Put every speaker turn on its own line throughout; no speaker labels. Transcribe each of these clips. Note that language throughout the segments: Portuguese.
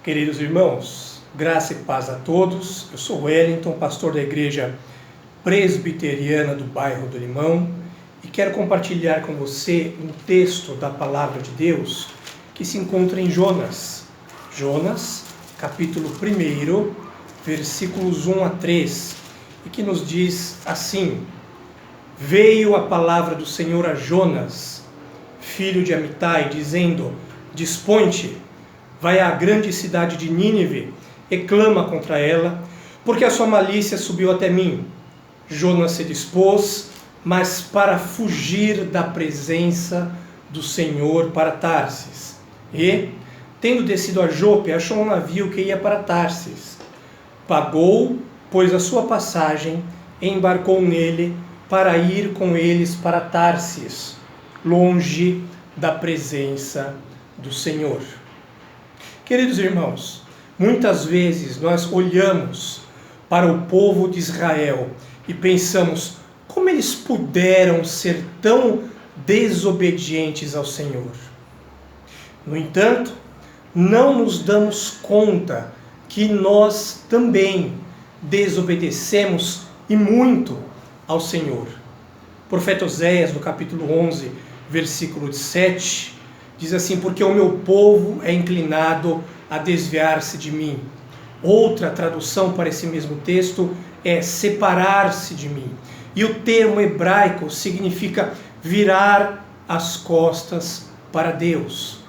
Queridos irmãos, graça e paz a todos. Eu sou Wellington, pastor da Igreja Presbiteriana do bairro do Limão, e quero compartilhar com você um texto da Palavra de Deus que se encontra em Jonas. Jonas, capítulo 1, versículos 1 a 3, e que nos diz assim: Veio a palavra do Senhor a Jonas, filho de Amitai, dizendo: Dispõe-te, vai à grande cidade de Nínive e clama contra ela, porque a sua malícia subiu até mim. Jonas se dispôs, mas para fugir da presença do Senhor para Tarsis. E, tendo descido a Jope, achou um navio que ia para Tarsis. Pagou, pois, a sua passagem e embarcou nele para ir com eles para Tarsis, longe da presença do Senhor. Queridos irmãos, muitas vezes nós olhamos para o povo de Israel e pensamos: como eles puderam ser tão desobedientes ao Senhor? No entanto, não nos damos conta que nós também desobedecemos e muito ao Senhor. O profeta Oséias, no capítulo 11, versículo 7, diz assim: porque o meu povo é inclinado a desviar-se de mim. Outra tradução para esse mesmo texto é separar-se de mim. E o termo hebraico significa virar as costas para Deus.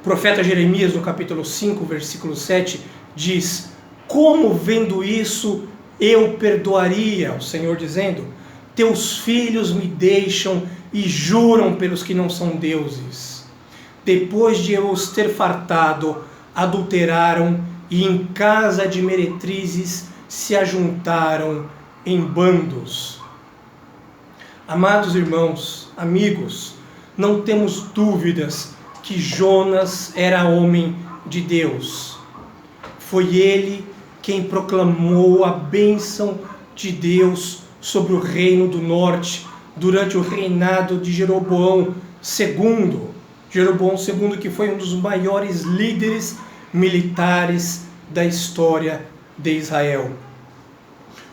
O profeta Jeremias, no capítulo 5, versículo 7, diz: como vendo isso eu perdoaria, o Senhor dizendo: teus filhos me deixam e juram pelos que não são deuses. Depois de eu os ter fartado, adulteraram e em casa de meretrizes se ajuntaram em bandos. Amados irmãos, amigos, não temos dúvidas que Jonas era homem de Deus. Foi ele quem proclamou a bênção de Deus sobre o reino do norte durante o reinado de Jeroboão II. Jeroboão II, que foi um dos maiores líderes militares da história de Israel.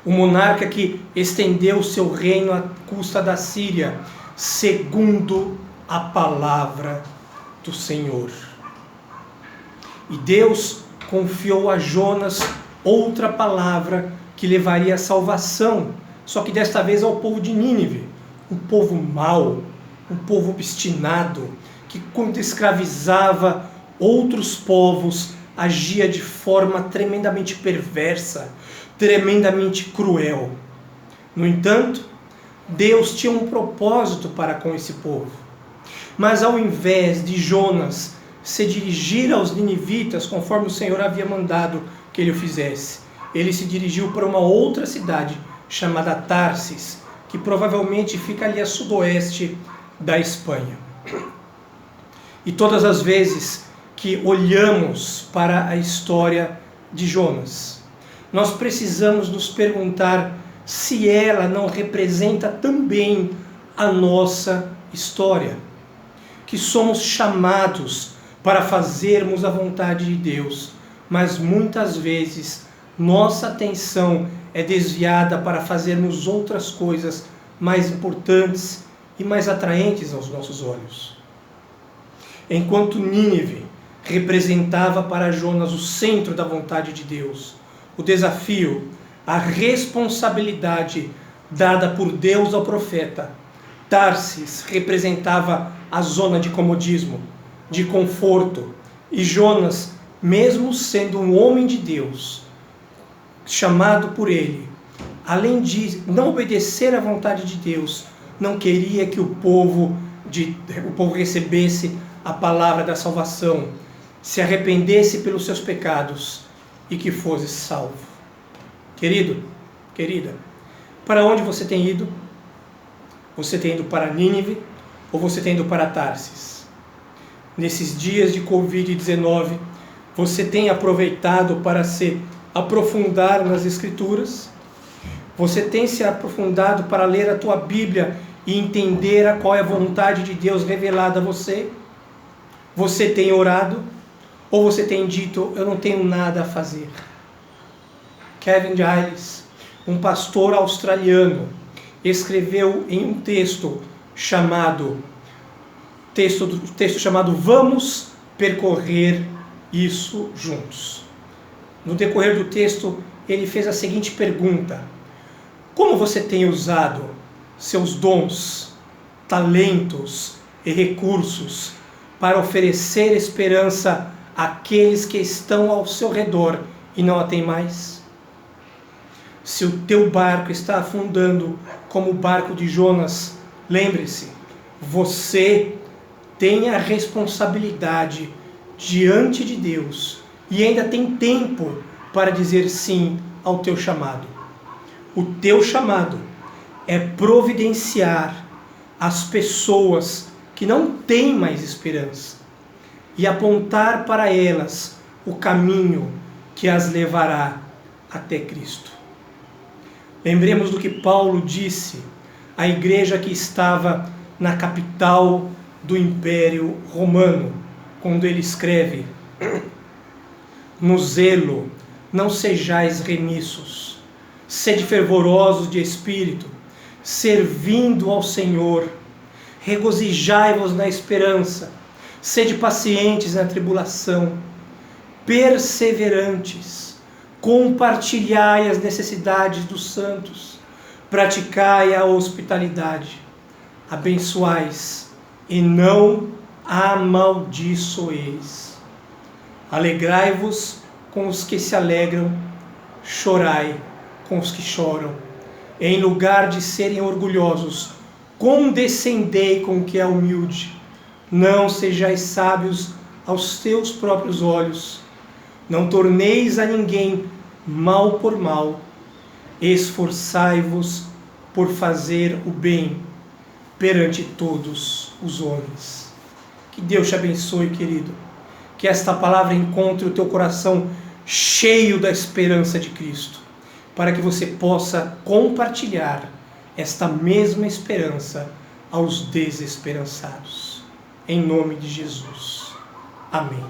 O monarca que estendeu seu reino à custa da Síria, segundo a palavra do Senhor. E Deus confiou a Jonas outra palavra que levaria a salvação, só que desta vez ao povo de Nínive, um povo mau, um povo obstinado, que quando escravizava outros povos, agia de forma tremendamente perversa, tremendamente cruel. No entanto, Deus tinha um propósito para com esse povo. Mas ao invés de Jonas se dirigir aos ninivitas, conforme o Senhor havia mandado que ele o fizesse, ele se dirigiu para uma outra cidade, chamada Tarsis, que provavelmente fica ali a sudoeste da Espanha. E todas as vezes que olhamos para a história de Jonas, nós precisamos nos perguntar se ela não representa também a nossa história, que somos chamados para fazermos a vontade de Deus, mas muitas vezes nossa atenção é desviada para fazermos outras coisas mais importantes e mais atraentes aos nossos olhos. Enquanto Nínive representava para Jonas o centro da vontade de Deus, o desafio, a responsabilidade dada por Deus ao profeta, Tarsis representava a zona de comodismo, de conforto, e Jonas, mesmo sendo um homem de Deus, chamado por ele, além de não obedecer à vontade de Deus, não queria que o povo recebesse a palavra da salvação, se arrependesse pelos seus pecados e que fosse salvo. Querido, querida, para onde você tem ido? Você tem ido para Nínive ou você tem ido para Tarsis? Nesses dias de Covid-19, você tem aproveitado para se aprofundar nas Escrituras? Você tem se aprofundado para ler a tua Bíblia e entender qual é a vontade de Deus revelada a você? Você tem orado? Ou você tem dito, eu não tenho nada a fazer? Kevin Giles, um pastor australiano, escreveu em um texto chamado Vamos percorrer isso juntos. No decorrer do texto, ele fez a seguinte pergunta: como você tem usado seus dons, talentos e recursos para oferecer esperança àqueles que estão ao seu redor e não a têm mais? Se o teu barco está afundando como o barco de Jonas, lembre-se, você tem a responsabilidade diante de Deus e ainda tem tempo para dizer sim ao teu chamado. O teu chamado é providenciar as pessoas que não têm mais esperança e apontar para elas o caminho que as levará até Cristo. Lembremos do que Paulo disse à igreja que estava na capital do Império Romano, quando ele escreve: no zelo não sejais remissos, sede fervorosos de espírito, servindo ao Senhor, regozijai-vos na esperança, sede pacientes na tribulação, perseverantes, compartilhai as necessidades dos santos, praticai a hospitalidade, abençoais e não amaldiçoeis. Alegrai-vos com os que se alegram, chorai com os que choram. Em lugar de serem orgulhosos, condescendei com o que é humilde. Não sejais sábios aos teus próprios olhos. Não torneis a ninguém mal por mal. Esforçai-vos por fazer o bem perante todos os homens. Que Deus te abençoe, querido. Que esta palavra encontre o teu coração cheio da esperança de Cristo, para que você possa compartilhar esta mesma esperança aos desesperançados. Em nome de Jesus. Amém.